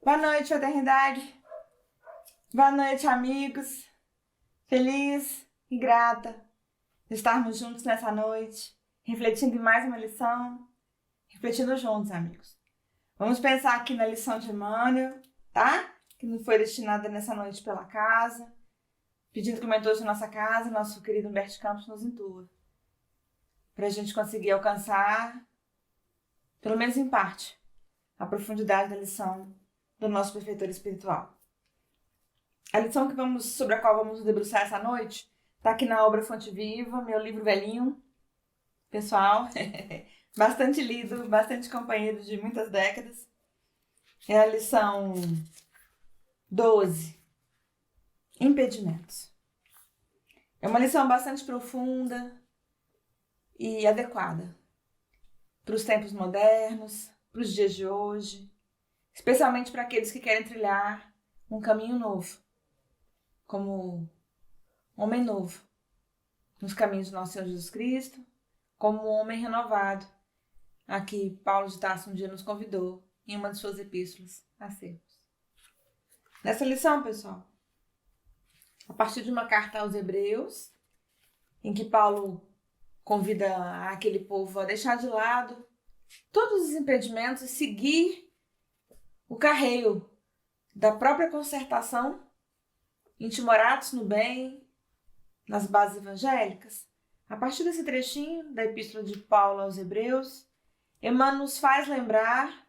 Boa noite, fraternidade. Boa noite, amigos. Feliz e grata de estarmos juntos nessa noite, refletindo em mais uma lição, refletindo juntos, amigos. Vamos pensar aqui na lição de Emmanuel, tá? Que nos foi destinada nessa noite pela casa, pedindo que o mentor de nossa casa, nosso querido Humberto Campos, nos intua, para a gente conseguir alcançar, pelo menos em parte, a profundidade da lição do nosso benfeitor espiritual. A lição sobre a qual vamos nos debruçar essa noite está aqui na obra Fonte Viva, meu livro velhinho, pessoal, bastante lido, bastante companheiro de muitas décadas. É a lição 12, impedimentos. É uma lição bastante profunda e adequada para os tempos modernos, para os dias de hoje, especialmente para aqueles que querem trilhar um caminho novo, como homem novo, nos caminhos do nosso Senhor Jesus Cristo, como um homem renovado, a que Paulo de Tarso um dia nos convidou em uma de suas epístolas a sermos. Nessa lição, pessoal, a partir de uma carta aos Hebreus, em que Paulo convida aquele povo a deixar de lado todos os impedimentos e seguir o carreio da própria concertação, intimorados no bem, nas bases evangélicas. A partir desse trechinho da epístola de Paulo aos Hebreus, Emmanuel nos faz lembrar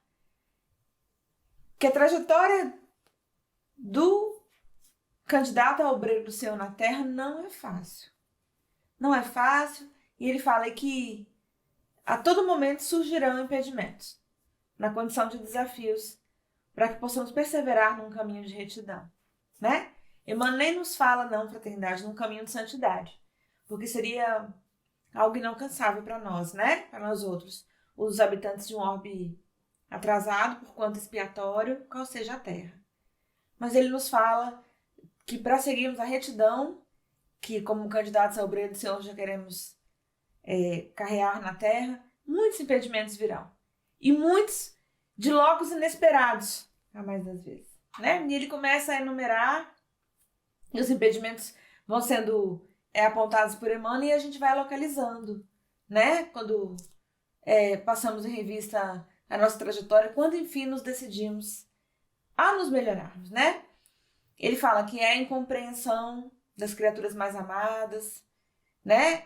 que a trajetória do candidato a obreiro do Senhor na Terra não é fácil. Não é fácil, e ele fala que a todo momento surgirão impedimentos, na condição de desafios, para que possamos perseverar num caminho de retidão, né? Emmanuel nem nos fala, não, fraternidade, num caminho de santidade, porque seria algo inalcançável para nós, né? Para nós outros, os habitantes de um orbe atrasado, por quanto expiatório, qual seja a terra. Mas ele nos fala que para seguirmos a retidão, que como candidatos ao obreiro do Senhor já queremos carrear na terra, muitos impedimentos virão. E muitos de locos inesperados, a mais das vezes, né? E ele começa a enumerar, e os impedimentos vão sendo apontados por Emmanuel e a gente vai localizando, né? Quando passamos em revista a nossa trajetória, quando enfim nos decidimos a nos melhorarmos, né? Ele fala que é a incompreensão das criaturas mais amadas, né?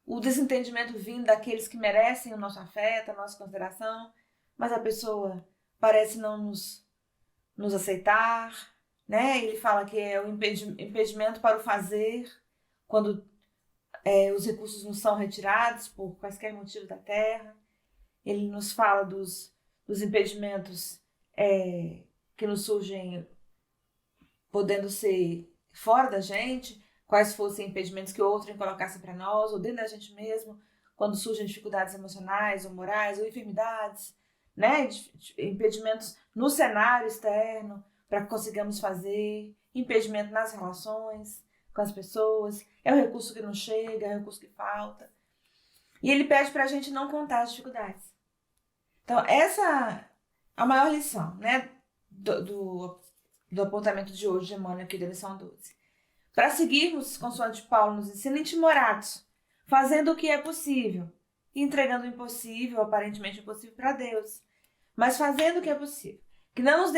O desentendimento vindo daqueles que merecem o nosso afeto, a nossa consideração, mas a pessoa parece não nos aceitar, né? Ele fala que é o impedimento para o fazer, quando os recursos não são retirados por quaisquer motivos da terra. Ele nos fala dos impedimentos que nos surgem podendo ser fora da gente, quais fossem impedimentos que outrem colocassem para nós, ou dentro da gente mesmo, quando surgem dificuldades emocionais ou morais, ou enfermidades, né? Impedimentos no cenário externo, para que consigamos fazer, impedimento nas relações com as pessoas, é o recurso que não chega, é o recurso que falta. E ele pede para a gente não contar as dificuldades. Então, essa é a maior lição, né, do apontamento de hoje de Emmanuel aqui da lição 12. Para seguirmos, consoante Paulo nos ensina, intimorados, fazendo o que é possível, entregando o impossível, aparentemente impossível, para Deus, mas fazendo o que é possível. Que não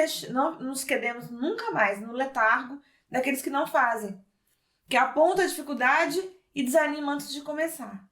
nos quedemos nunca mais no letargo daqueles que não fazem, que apontam a dificuldade e desanimam antes de começar.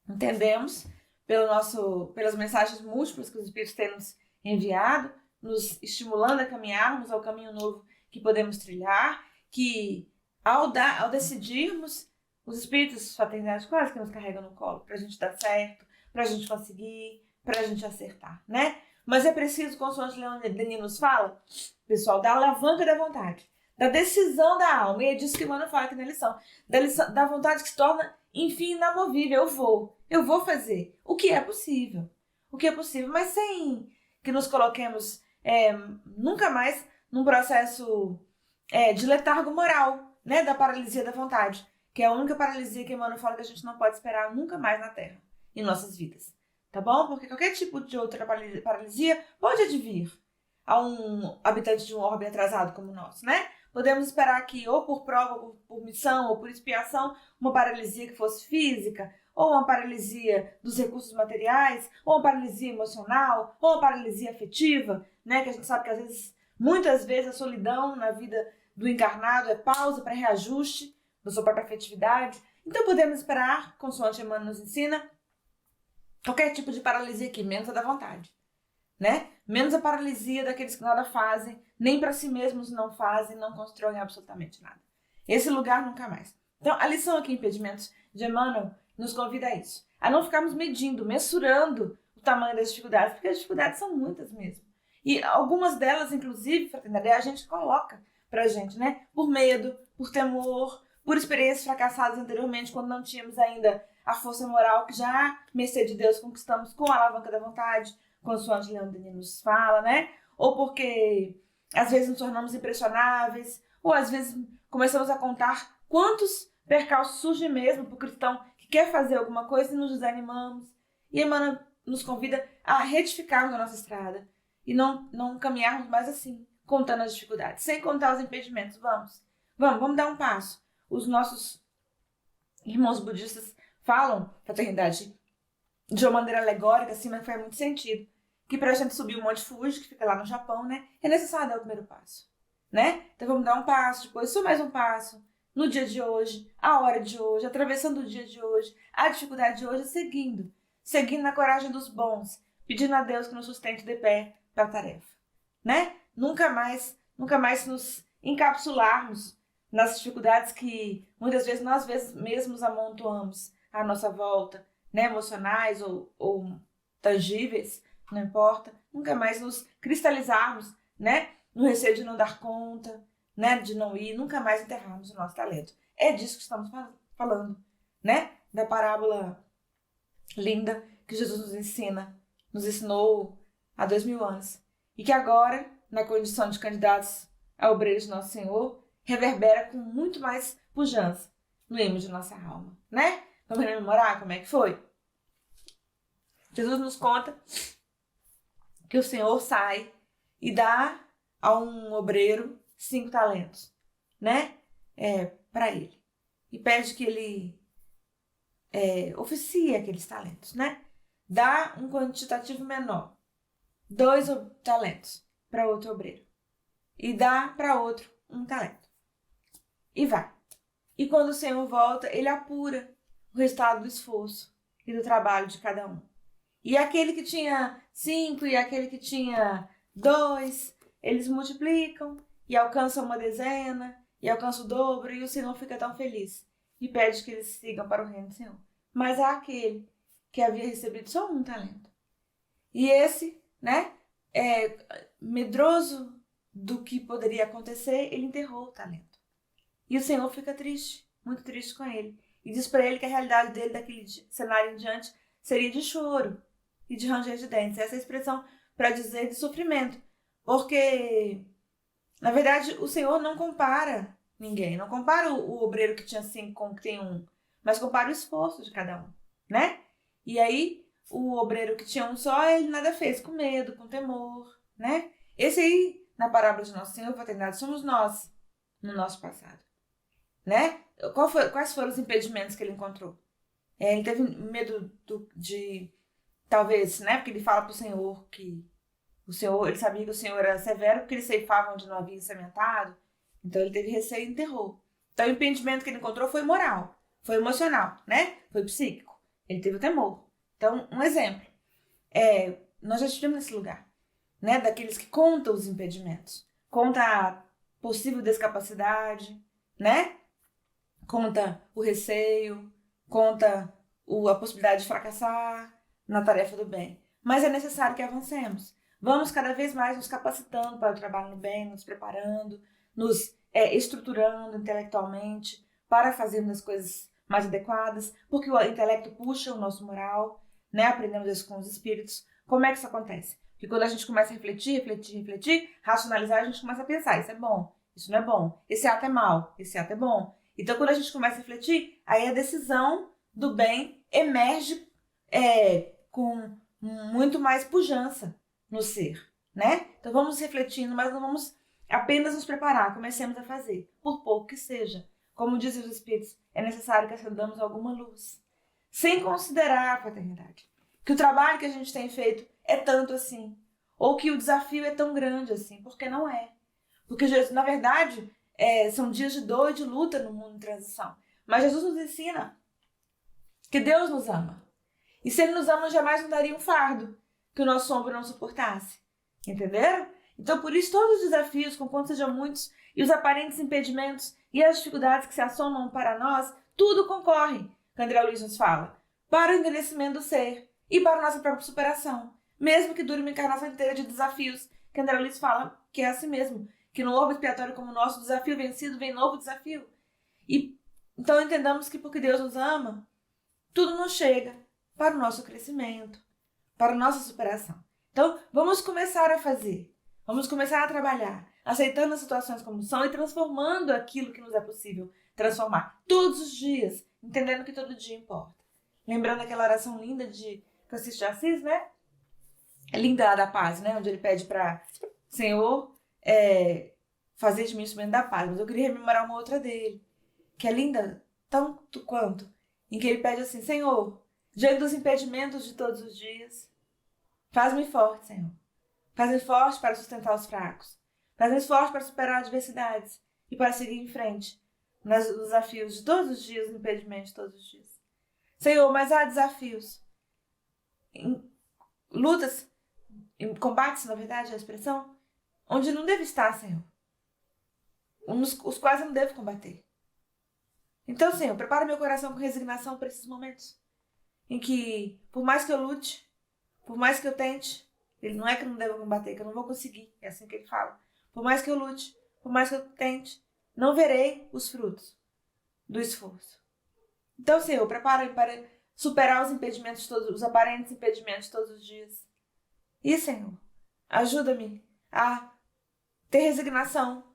Entendemos, pelas mensagens múltiplas que os Espíritos têm nos enviado, nos estimulando a caminharmos ao caminho novo que podemos trilhar, que ao decidirmos, os Espíritos fraternidade quase que nos carregam no colo, para a gente dar certo, para a gente conseguir, para a gente acertar, né? Mas é preciso, consoante Leon Denis nos fala, pessoal, da alavanca da vontade, da decisão da alma, e é disso que o Emmanuel fala aqui na lição, da vontade que se torna, enfim, inamovível. Eu vou fazer o que é possível, mas sem que nos coloquemos nunca mais num processo de letargo moral, né, da paralisia da vontade, que é a única paralisia que Emmanuel fala que a gente não pode esperar nunca mais na Terra, em nossas vidas, tá bom? Porque qualquer tipo de outra paralisia pode advir, a um habitante de um orbe atrasado como o nosso, né? Podemos esperar que, ou por prova, ou por missão, ou por expiação, uma paralisia que fosse física, ou uma paralisia dos recursos materiais, ou uma paralisia emocional, ou uma paralisia afetiva, né? Que a gente sabe que às vezes, muitas vezes, a solidão na vida do encarnado é pausa para reajuste da sua própria afetividade. Então podemos esperar, consoante Emmanuel nos ensina, qualquer tipo de paralisia aqui, menos a da vontade, né? Menos a paralisia daqueles que nada fazem, nem para si mesmos não fazem, não constroem absolutamente nada. Esse lugar nunca mais. Então, a lição aqui, Impedimentos, de Emmanuel, nos convida a isso. A não ficarmos medindo, mensurando o tamanho das dificuldades, porque as dificuldades são muitas mesmo. E algumas delas, inclusive, fraternidade, a gente coloca pra gente, né? Por medo, por temor, por experiências fracassadas anteriormente, quando não tínhamos ainda a força moral que já, mercê de Deus, conquistamos com a alavanca da vontade, consoante Leon Denis nos fala, né? Ou porque às vezes nos tornamos impressionáveis, ou às vezes começamos a contar quantos percalços surgem mesmo para o cristão que quer fazer alguma coisa e nos desanimamos. E Emmanuel nos convida a retificarmos a nossa estrada e não caminharmos mais assim, contando as dificuldades, sem contar os impedimentos. Vamos dar um passo. Os nossos irmãos budistas falam, fraternidade, de uma maneira alegórica, assim, mas faz muito sentido, que pra gente subir o Monte Fuji, que fica lá no Japão, né, é necessário dar o primeiro passo, né? Então vamos dar um passo, depois só mais um passo, no dia de hoje, a hora de hoje, atravessando o dia de hoje, a dificuldade de hoje, seguindo na coragem dos bons, pedindo a Deus que nos sustente de pé para a tarefa, né? Nunca mais nos encapsularmos nas dificuldades que muitas vezes nós mesmos amontoamos à nossa volta, né? Emocionais ou tangíveis, não importa. Nunca mais nos cristalizarmos, né? No receio de não dar conta, né? De não ir, nunca mais enterrarmos o nosso talento. É disso que estamos falando, né? Da parábola linda que Jesus nos ensinou há 2000 anos. E que agora, na condição de candidatos a obreiros de Nosso Senhor, reverbera com muito mais pujança no imo de nossa alma, né? Vamos rememorar como é que foi? Jesus nos conta que o Senhor sai e dá a um obreiro 5 talentos, né? Para ele. E pede que ele oficie aqueles talentos, né? Dá um quantitativo menor, 2 talentos para outro obreiro. E dá para outro 1 talento. E vai. E quando o Senhor volta, ele apura o resultado do esforço e do trabalho de cada um. E aquele que tinha 5 e aquele que tinha 2, eles multiplicam e alcançam uma dezena, e alcançam o dobro, e o Senhor fica tão feliz e pede que eles sigam para o reino do Senhor. Mas há aquele que havia recebido só 1 talento. E esse, né, medroso do que poderia acontecer, ele enterrou o talento. E o Senhor fica triste, muito triste com ele. E diz para ele que a realidade dele, daquele cenário em diante, seria de choro e de ranger de dentes. Essa é a expressão para dizer de sofrimento. Porque, na verdade, o Senhor não compara ninguém. Não compara o obreiro que tinha 5 com o que tem 1. Mas compara o esforço de cada um, né? E aí, o obreiro que tinha 1 só, ele nada fez, com medo, com temor, né? Esse aí, na parábola de Nosso Senhor, fraternidade, somos nós, no nosso passado, né? Quais foram os impedimentos que ele encontrou? Ele teve medo de, talvez, né? Porque ele fala para o Senhor que ele sabia que o Senhor era severo porque ele ceifava onde não havia sementado. Então ele teve receio e enterrou. Então o impedimento que ele encontrou foi moral, foi emocional, né? Foi psíquico. Ele teve o temor. Então, um exemplo. Nós já estivemos nesse lugar, né? Daqueles que contam os impedimentos. Conta a possível descapacidade, né? Conta o receio, conta a possibilidade de fracassar na tarefa do bem. Mas é necessário que avancemos. Vamos cada vez mais nos capacitando para o trabalho no bem, nos preparando, nos estruturando intelectualmente para fazermos as coisas mais adequadas, porque o intelecto puxa o nosso moral, né? Aprendemos isso com os espíritos. Como é que isso acontece? Porque quando a gente começa a refletir, racionalizar, a gente começa a pensar, isso é bom, isso não é bom, esse ato é mau, esse ato é bom. Então, quando a gente começa a refletir, aí a decisão do bem emerge com muito mais pujança no ser, né? Então vamos refletindo, mas não vamos apenas nos preparar, comecemos a fazer, por pouco que seja. Como dizem os Espíritos, é necessário que acendamos alguma luz, sem considerar a paternidade. Que o trabalho que a gente tem feito é tanto assim, ou que o desafio é tão grande assim, porque não é. Porque, Jesus, na verdade, são dias de dor e de luta no mundo em transição. Mas Jesus nos ensina que Deus nos ama. E se Ele nos ama, jamais nos daria um fardo que o nosso ombro não suportasse. Entenderam? Então, por isso, todos os desafios, conquanto sejam muitos, e os aparentes impedimentos e as dificuldades que se assomam para nós, tudo concorre, que André Luiz nos fala, para o engrandecimento do ser e para a nossa própria superação. Mesmo que dure uma encarnação inteira de desafios, que André Luiz fala que é assim mesmo, que no orbe expiatório como o nosso, desafio vencido, vem novo desafio. E então entendamos que porque Deus nos ama, tudo nos chega para o nosso crescimento, para a nossa superação. Então, vamos começar a fazer, vamos começar a trabalhar, aceitando as situações como são e transformando aquilo que nos é possível transformar todos os dias, entendendo que todo dia importa. Lembrando aquela oração linda de Francisco de Assis, né? É linda da paz, né? Onde ele pede para Senhor fazer de mim instrumento da paz. Mas eu queria rememorar uma outra dele, que é linda tanto quanto, em que ele pede assim: Senhor, diante dos impedimentos de todos os dias, faz-me forte, Senhor. Faz-me forte para sustentar os fracos. Faz-me forte para superar adversidades e para seguir em frente nos desafios de todos os dias, nos impedimentos de todos os dias. Senhor, mas há desafios, em lutas, em combates, na verdade, é a expressão, onde não devo estar, Senhor. Os quais eu não devo combater. Então, Senhor, prepara meu coração com resignação para esses momentos em que, por mais que eu lute, por mais que eu tente, ele não é que eu não devo combater, que eu não vou conseguir, é assim que ele fala. Por mais que eu lute, por mais que eu tente, não verei os frutos do esforço. Então, Senhor, prepara-me para superar os impedimentos todos, os aparentes impedimentos todos os dias. E, Senhor, ajuda-me a ter resignação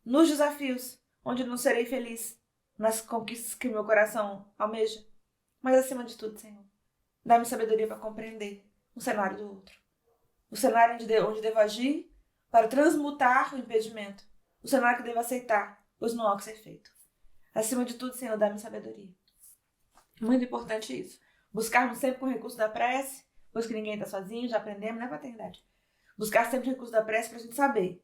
nos desafios, onde não serei feliz nas conquistas que meu coração almeja. Mas, acima de tudo, Senhor, dá-me sabedoria para compreender o cenário do outro. O cenário onde devo agir para transmutar o impedimento. O cenário que devo aceitar, pois não há o que ser feito. Acima de tudo, Senhor, dá-me sabedoria. Muito importante isso. Buscarmos sempre com o recurso da prece, pois que ninguém está sozinho, já aprendemos, né, paternidade? Buscar sempre o recurso da prece para a gente saber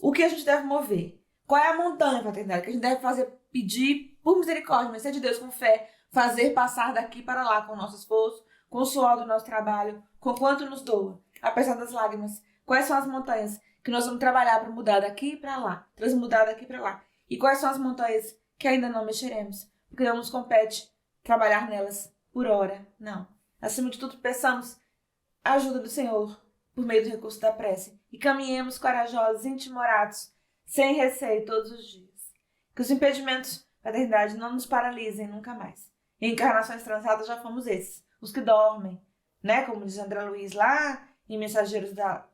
o que a gente deve mover. Qual é a montanha, paternidade, que a gente deve fazer, pedir por misericórdia, mas ser de Deus com fé, fazer passar daqui para lá com o nosso esforço, com o suor do nosso trabalho, com quanto nos doa, apesar das lágrimas. Quais são as montanhas que nós vamos trabalhar para mudar daqui para lá, transmudar daqui para lá? E quais são as montanhas que ainda não mexeremos, porque não nos compete trabalhar nelas por hora, não. Acima de tudo, peçamos a ajuda do Senhor por meio do recurso da prece e caminhemos corajosos, intimorados, sem receio todos os dias. Que os impedimentos da eternidade não nos paralisem nunca mais. Em encarnações transadas já fomos esses, os que dormem, né? Como diz André Luiz lá em Mensageiros na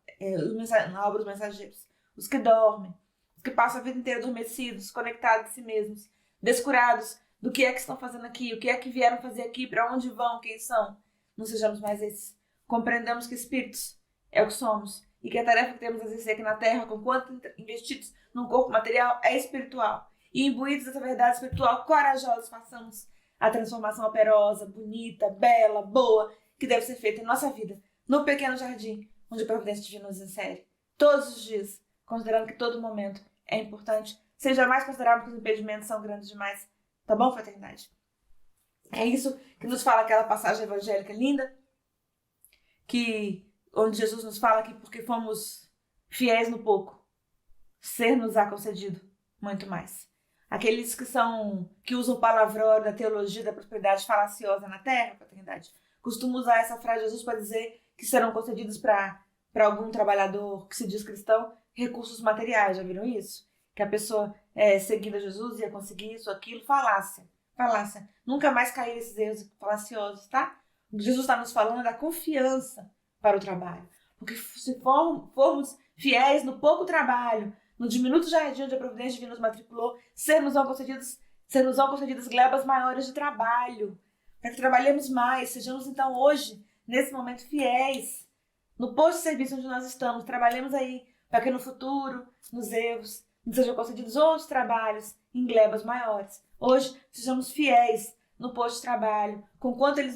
obra dos Mensageiros. Os que dormem, os que passam a vida inteira adormecidos, conectados a si mesmos, descurados do que é que estão fazendo aqui, o que é que vieram fazer aqui, para onde vão, quem são. Não sejamos mais esses. Compreendamos que espíritos é o que somos e que a tarefa que temos a exercer aqui na Terra, com quanto investidos num corpo material, é espiritual. E imbuídos dessa verdade espiritual, corajosos, façamos a transformação operosa, bonita, bela, boa, que deve ser feita em nossa vida, no pequeno jardim onde a providência divina nos insere. Todos os dias, considerando que todo momento é importante, sem jamais considerarmos que os impedimentos são grandes demais. Tá bom, fraternidade? É isso que nos fala aquela passagem evangélica linda, onde Jesus nos fala que porque fomos fiéis no pouco, ser-nos-á concedido muito mais. Aqueles que usam o palavrão da teologia da prosperidade falaciosa na terra, fraternidade, costumam usar essa frase de Jesus para dizer que serão concedidos para algum trabalhador que se diz cristão recursos materiais. Já viram isso? Que a pessoa seguindo a Jesus ia conseguir isso, aquilo, falácia. Nunca mais cair nesses erros falaciosos, tá? O que Jesus está nos falando é da confiança para o trabalho. Porque se formos fiéis no pouco trabalho, no diminuto jardim onde a providência divina nos matriculou, ser-nos-ão concedidas glebas maiores de trabalho, para que trabalhemos mais, sejamos então hoje, nesse momento, fiéis no posto de serviço onde nós estamos, trabalhemos aí para que no futuro, nos erros, nos sejam concedidos outros trabalhos em glebas maiores. Hoje, sejamos fiéis no posto de trabalho, com quanto eles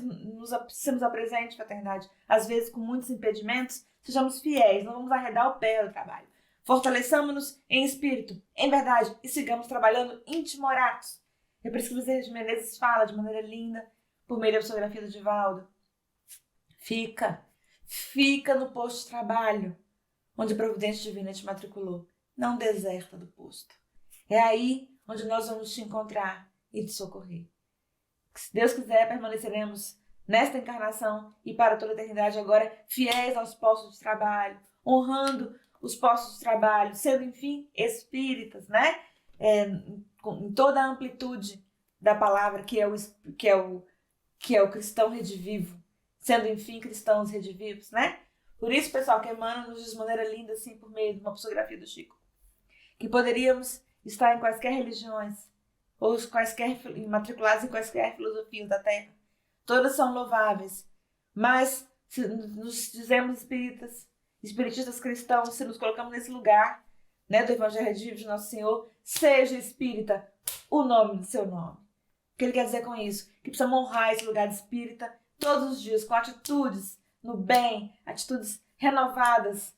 se nos apresentem, fraternidade, às vezes com muitos impedimentos, sejamos fiéis, não vamos arredar o pé do trabalho. Fortaleçamos-nos em espírito, em verdade, e sigamos trabalhando intimoratos. É por isso que o Bezerra de Menezes fala de maneira linda, por meio da psicografia do Divaldo. Fica no posto de trabalho, onde a providência divina te matriculou. Não deserta do posto. É aí onde nós vamos te encontrar e te socorrer. Se Deus quiser, permaneceremos nesta encarnação e para toda a eternidade agora fiéis aos postos de trabalho, honrando os postos de trabalho, sendo, enfim, espíritas, né? Em toda a amplitude da palavra, que é o cristão redivivo, sendo, enfim, cristãos redivivos, né? Por isso, pessoal, que Emmanuel nos diz de maneira linda, assim, por meio de uma psicografia do Chico, que poderíamos estar em quaisquer religiões, ou matriculados em quaisquer filosofias da Terra. Todas são louváveis, mas se nos dizemos espiritistas cristãos, se nos colocamos nesse lugar, né, do Evangelho Redivivo de Nosso Senhor, seja espírita o nome do seu nome. O que ele quer dizer com isso? Que precisamos honrar esse lugar de espírita todos os dias, com atitudes no bem, atitudes renovadas,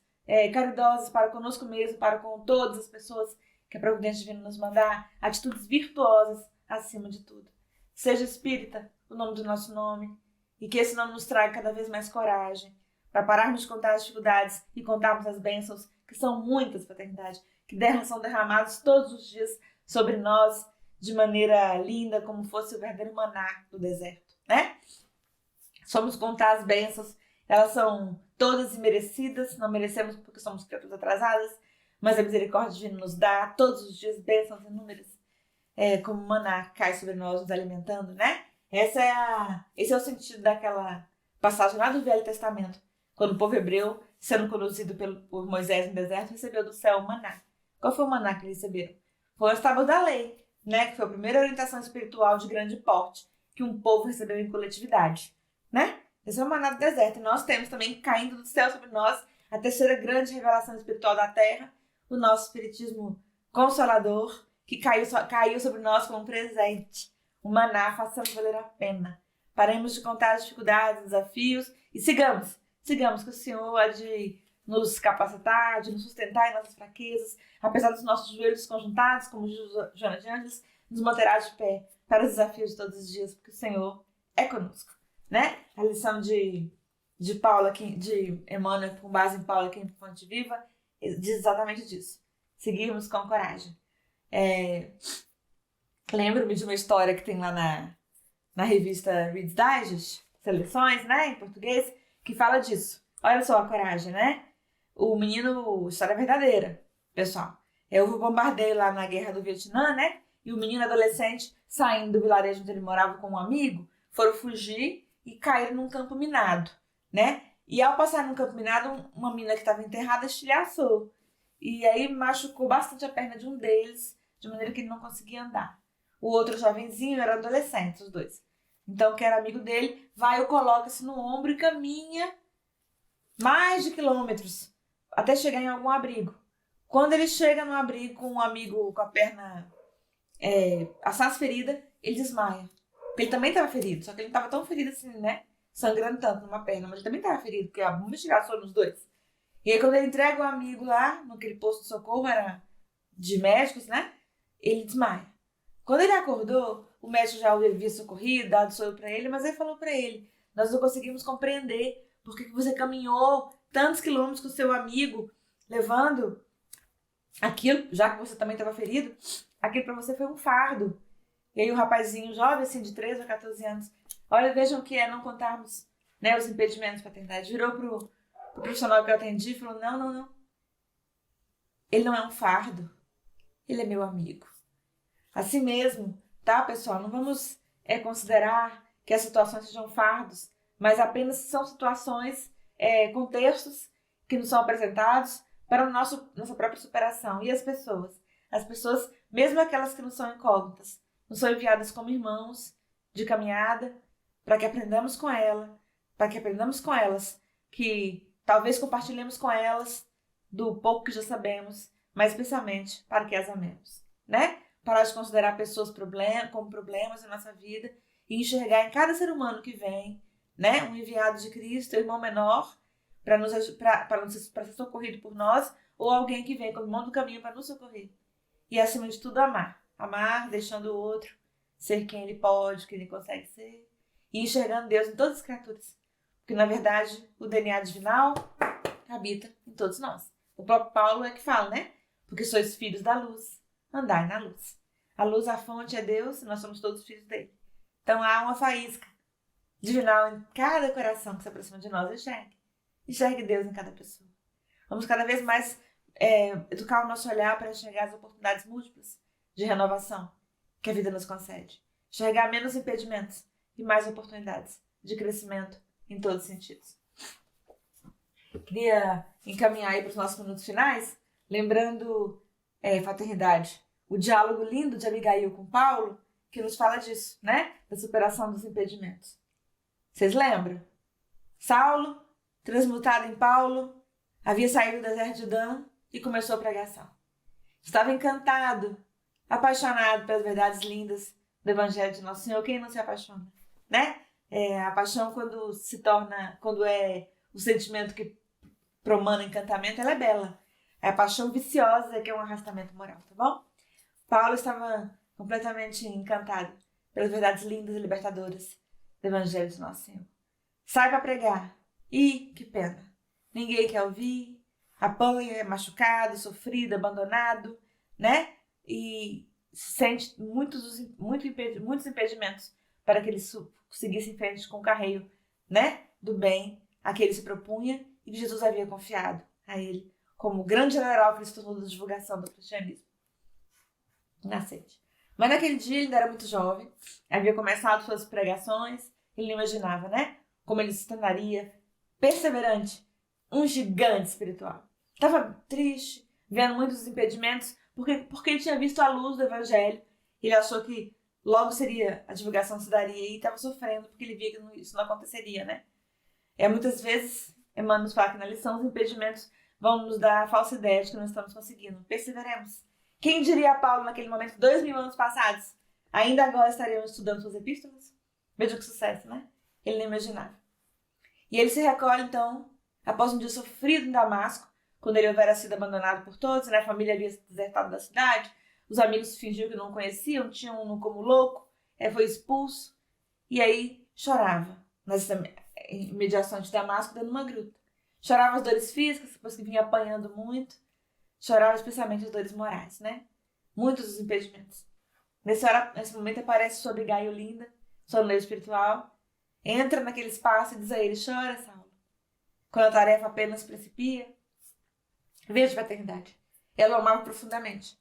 caridosas para conosco mesmo, para com todas as pessoas que a providência divina nos mandar, atitudes virtuosas acima de tudo. Seja espírita o nome do nosso nome, e que esse nome nos traga cada vez mais coragem para pararmos de contar as dificuldades e contarmos as bênçãos, que são muitas, fraternidade, que são derramadas todos os dias sobre nós de maneira linda, como fosse o verdadeiro maná do deserto, né? Somos contar as bênçãos, elas são todas imerecidas, não merecemos porque somos criaturas atrasadas, mas a misericórdia divina nos dá todos os dias bênçãos inúmeras, como maná cai sobre nós, nos alimentando, né? Esse é o sentido daquela passagem lá do Velho Testamento, quando o povo hebreu, sendo conduzido por Moisés no deserto, recebeu do céu o maná. Qual foi o maná que eles receberam? Foi as tábuas da lei, né? Que foi a primeira orientação espiritual de grande porte que um povo recebeu em coletividade, né? Esse é o maná do deserto. E nós temos também caindo do céu sobre nós a terceira grande revelação espiritual da Terra, o nosso espiritismo consolador, que caiu sobre nós como um presente. O maná, façamos valer a pena. Paremos de contar as dificuldades, os desafios e sigamos, que o Senhor há de nos capacitar, de nos sustentar em nossas fraquezas, apesar dos nossos joelhos desconjuntados, como diz Joana de Ângeles, nos manterá de pé para os desafios de todos os dias, porque o Senhor é conosco, né? A lição de Emmanuel, com base em Paulo aqui em Fonte Viva, diz exatamente disso. Seguirmos com coragem. Lembro-me de uma história que tem lá na revista Reader's Digest, Seleções, né, em português, que fala disso. Olha só a coragem, né? O menino, história verdadeira, pessoal. Houve um bombardeio lá na guerra do Vietnã, né? E o menino adolescente, saindo do vilarejo onde ele morava com um amigo, foram fugir e caíram num campo minado, né? E ao passar num campo minado, uma mina que estava enterrada estilhaçou. E aí machucou bastante a perna de um deles, de maneira que ele não conseguia andar. O outro jovenzinho era adolescente, os dois. Então, que era amigo dele, vai ou coloca-se no ombro e caminha mais de quilômetros até chegar em algum abrigo. Quando ele chega no abrigo com um amigo com a perna assaz ferida, ele desmaia. Porque ele também estava ferido, só que ele não estava tão ferido assim, né? Sangrando tanto numa perna, mas ele também estava ferido, porque a investigação nos dois. E aí, quando ele entrega o amigo lá, naquele posto de socorro, era de médicos, né? Ele desmaia. Quando ele acordou, o médico já havia socorrido, dado soro para ele, mas ele falou para ele: nós não conseguimos compreender por que você caminhou tantos quilômetros com o seu amigo, levando aquilo, já que você também estava ferido, aquilo para você foi um fardo. E aí o rapazinho jovem, assim, de 13 a 14 anos, olha, vejam o que é não contarmos, né, os impedimentos para a paternidade. Virou pro profissional que eu atendi e falou: não. Ele não é um fardo, ele é meu amigo. Assim mesmo, tá, pessoal? Não vamos considerar que as situações sejam fardos, mas apenas são situações, contextos que nos são apresentados para a nossa própria superação. E as pessoas? As pessoas, mesmo aquelas que não são incógnitas, nos são enviadas como irmãos de caminhada para que aprendamos com elas que talvez compartilhemos com elas do pouco que já sabemos, mas especialmente para que as amemos, né? Parar de considerar pessoas como problemas na nossa vida e enxergar em cada ser humano que vem, né, um enviado de Cristo, um irmão menor, para ser socorrido por nós, ou alguém que vem como irmão do caminho para nos socorrer. E, acima de tudo, amar. Amar, deixando o outro ser quem ele pode, quem ele consegue ser, e enxergando Deus em todas as criaturas. Porque, na verdade, o DNA divinal habita em todos nós. O próprio Paulo é que fala, né? Porque sois filhos da luz, andai na luz. A luz, a fonte é Deus e nós somos todos filhos dele. Então há uma faísca divinal em cada coração que se aproxima de nós. Enxergue Deus em cada pessoa. Vamos cada vez mais educar o nosso olhar para enxergar as oportunidades múltiplas de renovação que a vida nos concede. Enxergar menos impedimentos e mais oportunidades de crescimento em todos os sentidos. Queria encaminhar aí para os nossos minutos finais, lembrando, fraternidade, o diálogo lindo de Abigail com Paulo, que nos fala disso, né? Da superação dos impedimentos. Vocês lembram? Saulo, transmutado em Paulo, havia saído do deserto de Dan e começou a pregação. Estava encantado, apaixonado pelas verdades lindas do Evangelho de Nosso Senhor. Quem não se apaixona, né? A paixão, quando é o sentimento que promana encantamento, ela é bela. É a paixão viciosa que é um arrastamento moral, tá bom? Paulo estava completamente encantado pelas verdades lindas e libertadoras do Evangelho de Nosso Senhor. Sai para pregar. E, que pena, ninguém quer ouvir, apanha, é machucado, sofrido, abandonado, né? E sente muitos impedimentos para que ele seguisse em frente com o carreio, né? Do bem a que ele se propunha e que Jesus havia confiado a ele como o grande general que ele se tornou da divulgação do cristianismo nascente. Mas naquele dia ele ainda era muito jovem, havia começado suas pregações, ele não imaginava, né? Como ele se tornaria perseverante, um gigante espiritual. Estava triste, vendo muitos impedimentos, porque ele tinha visto a luz do Evangelho. Ele achou que logo a divulgação se daria e estava sofrendo porque ele via que isso não aconteceria, né? Muitas vezes, Emmanuel nos fala que na lição, os impedimentos vão nos dar a falsa ideia de que não estamos conseguindo. Perseveremos. Quem diria a Paulo naquele momento, 2000 anos passados, ainda agora estaríamos estudando suas epístolas? Veja que sucesso, né? Ele não imaginava. E ele se recolhe, então, após um dia sofrido em Damasco, quando ele houvera sido abandonado por todos, né? A família havia se desertado da cidade, os amigos fingiam que não o conheciam, tinham-no como louco, foi expulso, e aí chorava nas imediações de Damasco, dando uma gruta. Chorava as dores físicas, depois que vinha apanhando muito, chorava especialmente as dores morais, né? Muitos dos impedimentos. Nesse momento aparece sua Abigail linda, sua noiva espiritual, entra naquele espaço e diz a ele: chora, Saulo, quando a tarefa apenas principia. Veja, fraternidade, ela o amava profundamente,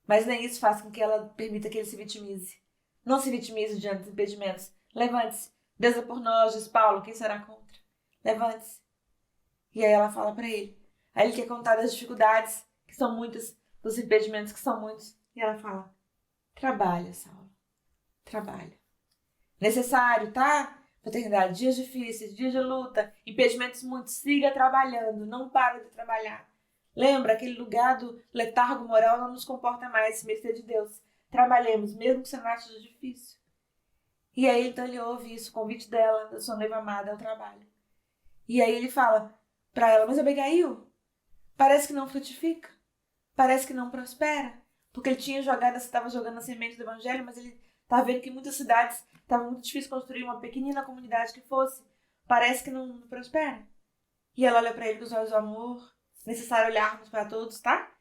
mas nem isso faz com que ela permita que ele se vitimize. Não se vitimize diante dos impedimentos. Levante-se, Deus é por nós, diz Paulo, quem será contra? Levante-se. E aí ela fala para ele. Aí ele quer contar das dificuldades, que são muitas, dos impedimentos, que são muitos. E ela fala: trabalha, Saulo, trabalha. Necessário, tá? Fraternidade, dias difíceis, dias de luta, impedimentos muitos, siga trabalhando, não para de trabalhar. Lembra, aquele lugar do letargo moral não nos comporta mais, mercê de Deus. Trabalhemos, mesmo que seja difícil. E aí, então, ele ouve isso, o convite dela, da sua noiva amada, ao trabalho. E aí ele fala para ela: mas Abigail, parece que não frutifica, parece que não prospera, porque ele estava jogando a semente do evangelho, mas ele estava vendo que em muitas cidades estava muito difícil construir uma pequenina comunidade que fosse. Parece que não prospera. E ela olha para ele com os olhos do amor. Necessário olharmos para todos, tá?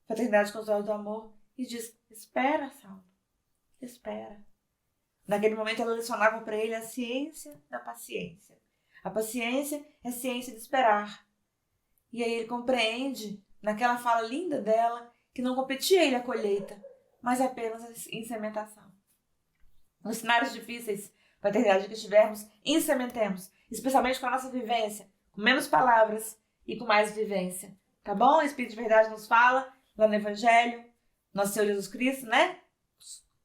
Fraternidade com os olhos do amor. E diz: espera, Saulo, espera. Naquele momento ela lecionava para ele a ciência da paciência. A paciência é a ciência de esperar. E aí ele compreende, naquela fala linda dela, que não competia ele a colheita, mas apenas a insementação. Nos cenários difíceis, fraternidade que estivermos, insementemos, especialmente com a nossa vivência, com menos palavras e com mais vivência. Tá bom? O Espírito de Verdade nos fala, lá no Evangelho, Nosso Senhor Jesus Cristo, né?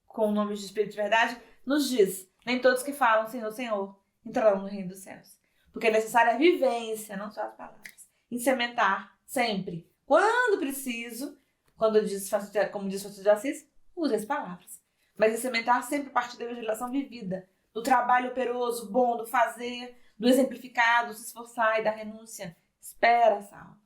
Com o nome de Espírito de Verdade, nos diz: nem todos que falam Senhor, Senhor, entrarão no reino dos céus. Porque é necessária a vivência, não só as palavras. Em sementar sempre. Quando preciso, como diz Francisco de Assis, use as palavras. Mas em sementar sempre a partir da evangelização vivida, do trabalho operoso, bom, do fazer, do exemplificado, do se esforçar e da renúncia. Espera, Saulo.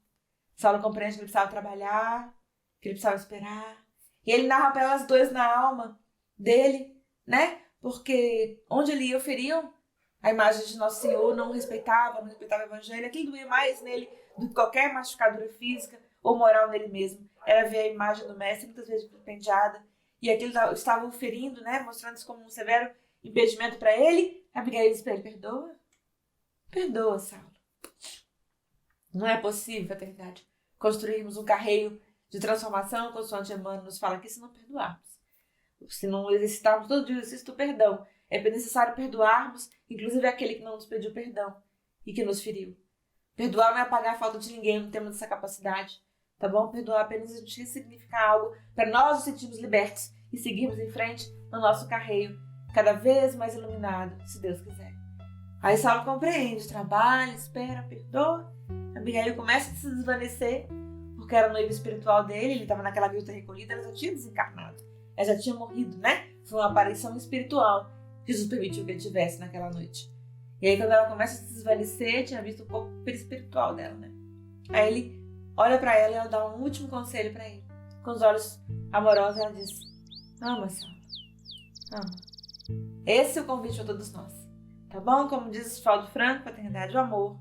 Saulo compreende que ele precisava trabalhar, que ele precisava esperar. E ele narra para elas dois na alma dele, né? Porque onde ele ia, oferiam a imagem de Nosso Senhor, não respeitava o evangelho. Aquilo doía mais nele do que qualquer machucadura física ou moral nele mesmo. Era ver a imagem do mestre, muitas vezes vilipendiada. E aquilo estava o ferindo, né? Mostrando-se como um severo impedimento para ele. Abigail disse para ele: perdoa? Perdoa, Saulo. Não é possível, fraternidade, construirmos um carreiro de transformação, consoante Emmanuel nos fala aqui, se não perdoarmos. Se não exercitarmos todo dia o exercício do perdão. É necessário perdoarmos, inclusive aquele que não nos pediu perdão e que nos feriu. Perdoar não é apagar a falta de ninguém, não temos essa capacidade. Tá bom? Perdoar apenas a gente ressignificar algo para nós nos sentirmos libertos e seguirmos em frente no nosso carreiro, cada vez mais iluminado, se Deus quiser. Aí Saulo compreende, trabalha, espera, perdoa. Abigail começa a se desvanecer, porque era a noiva espiritual dele, ele estava naquela viúva recolhida, ela já tinha desencarnado. Ela já tinha morrido, né? Foi uma aparição espiritual que Jesus permitiu que ele tivesse naquela noite. E aí quando ela começa a se desvanecer, tinha visto um pouco espiritual dela, né? Aí ele olha para ela e ela dá um último conselho para ele. Com os olhos amorosos ela diz: ama, Saulo, ama. Esse é o convite para todos nós. Tá bom? Como diz Oswaldo Franco, fraternidade, o amor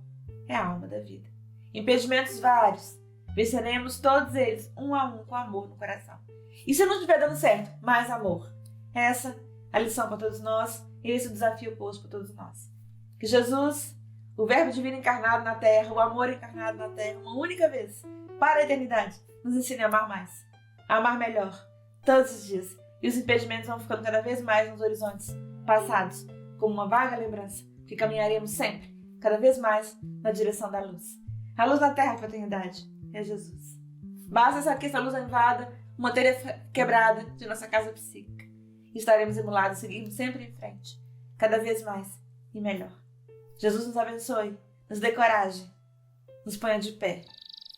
é a alma da vida. Impedimentos vários, venceremos todos eles, um a um, com amor no coração. E se não estiver dando certo, mais amor. Essa é a lição para todos nós, e esse é o desafio posto para todos nós. Que Jesus, o Verbo divino encarnado na Terra, o amor encarnado na Terra, uma única vez, para a eternidade, nos ensine a amar mais, a amar melhor, todos os dias. E os impedimentos vão ficando cada vez mais nos horizontes passados, como uma vaga lembrança, que caminharemos sempre, cada vez mais, na direção da luz. A luz da Terra, fraternidade, é Jesus. Basta que essa luz invada uma telha quebrada de nossa casa psíquica. E estaremos emulados, seguindo sempre em frente, cada vez mais e melhor. Jesus nos abençoe, nos dê coragem, nos ponha de pé.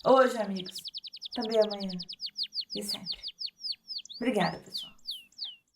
Hoje, amigos, também amanhã e sempre. Obrigada, pessoal.